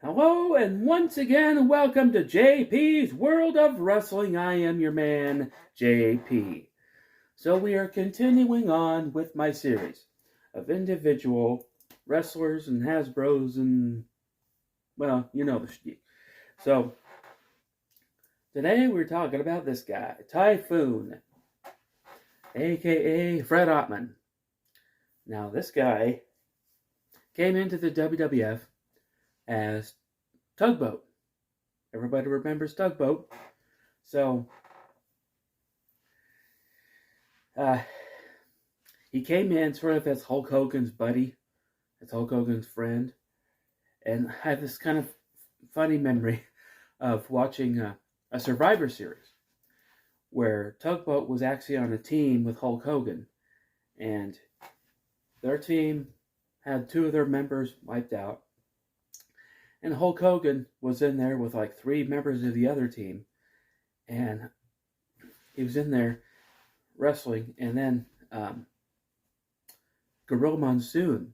Hello, and once again, welcome to J.P.'s World of Wrestling. I am your man, J.P. So we are continuing on with my series of individual wrestlers and Hasbros and, well, you know the shit. So today we're talking about this guy, Typhoon, A.K.A. Fred Ottman. Now, this guy came into the WWF as Tugboat. Everybody remembers Tugboat. So, he came in sort of as Hulk Hogan's buddy, as Hulk Hogan's friend. And I have this kind of funny memory of watching a Survivor Series where Tugboat was actually on a team with Hulk Hogan. And their team had two of their members wiped out. And Hulk Hogan was in there with like three members of the other team. And he was in there wrestling. And then Gorilla Monsoon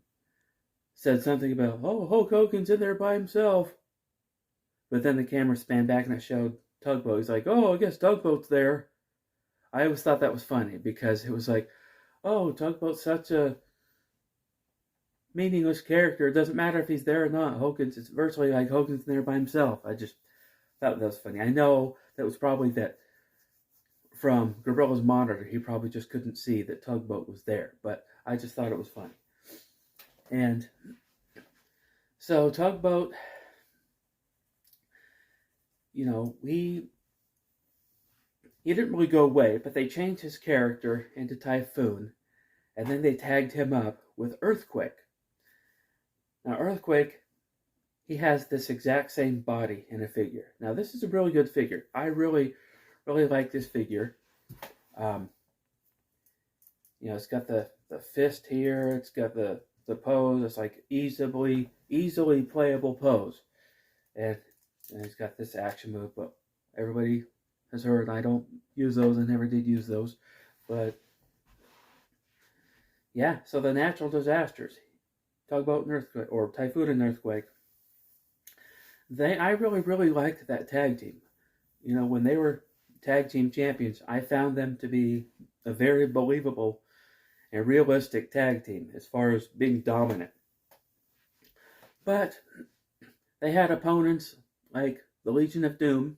said something about, oh, Hulk Hogan's in there by himself. But then the camera spanned back and it showed Tugboat. He's like, oh, I guess Tugboat's there. I always thought that was funny because it was like, oh, Tugboat's such a meaningless character. It doesn't matter if he's there or not. It's virtually like Hogan's there by himself. I just thought that was funny. I know that was probably that from Gorilla's monitor, he probably just couldn't see that Tugboat was there. But I just thought it was funny. And so Tugboat, you know, he didn't really go away, but they changed his character into Typhoon, and then they tagged him up with Earthquake. Now, Earthquake, he has this exact same body in a figure. Now, this is a really good figure. I really, really like this figure. It's got the fist here. It's got the pose. It's like easily playable pose. And he's got this action move, but everybody has heard I don't use those. I never did use those. But, yeah, so the natural disasters. Tugboat and Earthquake, or Typhoon and Earthquake. I really, really liked that tag team. You know, when they were tag team champions, I found them to be a very believable and realistic tag team as far as being dominant. But they had opponents like the Legion of Doom,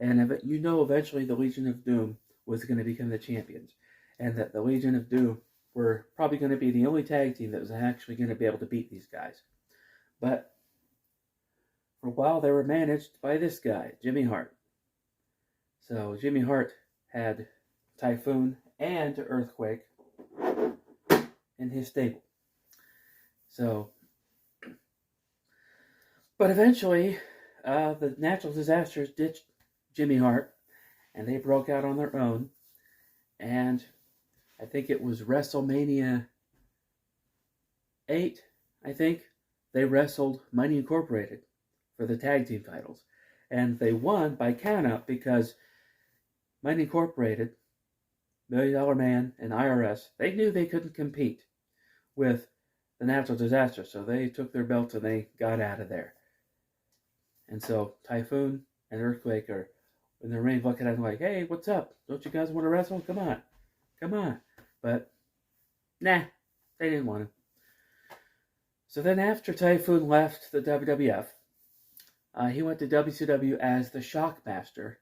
and eventually the Legion of Doom was going to become the champions, and that the Legion of Doom were probably going to be the only tag team that was actually going to be able to beat these guys. But for a while, they were managed by this guy, Jimmy Hart. So Jimmy Hart had Typhoon and Earthquake in his stable. So, but eventually, the natural disasters ditched Jimmy Hart, and they broke out on their own. And I think it was WrestleMania 8, I think, they wrestled Money Incorporated for the tag team titles. And they won by countout because Money Incorporated, $1 Million Man, and IRS, they knew they couldn't compete with the natural disaster. So they took their belts and they got out of there. And so Typhoon and Earthquake are in the ring looking at them like, hey, what's up? Don't you guys want to wrestle? Come on. But, nah, they didn't want to. So then after Typhoon left the WWF, he went to WCW as the Shockmaster.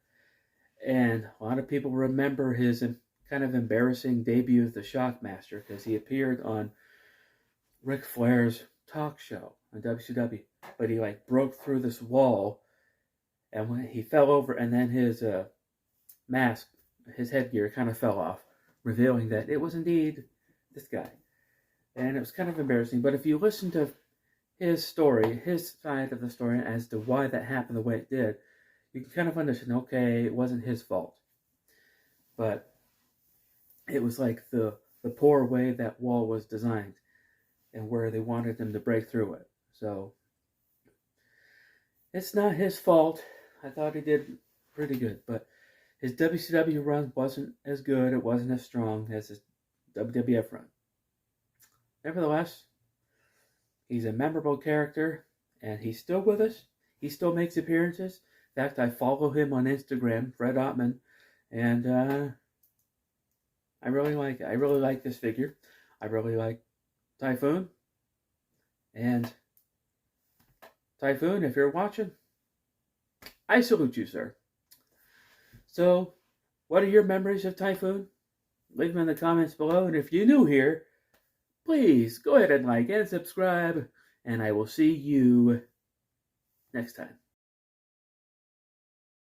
And a lot of people remember his kind of embarrassing debut as the Shockmaster because he appeared on Ric Flair's talk show on WCW. But he broke through this wall, and when he fell over, and then his mask, his headgear kind of fell off, revealing that it was indeed this guy. And it was kind of embarrassing. But if you listen to his story, his side of the story as to why that happened the way it did, you can kind of understand, okay, it wasn't his fault. But it was like the poor way that wall was designed and where they wanted him to break through it. So it's not his fault. I thought he did pretty good, but his WCW run wasn't as good, it wasn't as strong as his WWF run. Nevertheless, he's a memorable character, and he's still with us. He still makes appearances. In fact, I follow him on Instagram, Fred Ottman, and I really like it. I really like this figure. I really like Typhoon. And Typhoon, if you're watching, I salute you, sir. So, what are your memories of Typhoon? Leave them in the comments below. And if you're new here, please go ahead and like and subscribe. And I will see you next time.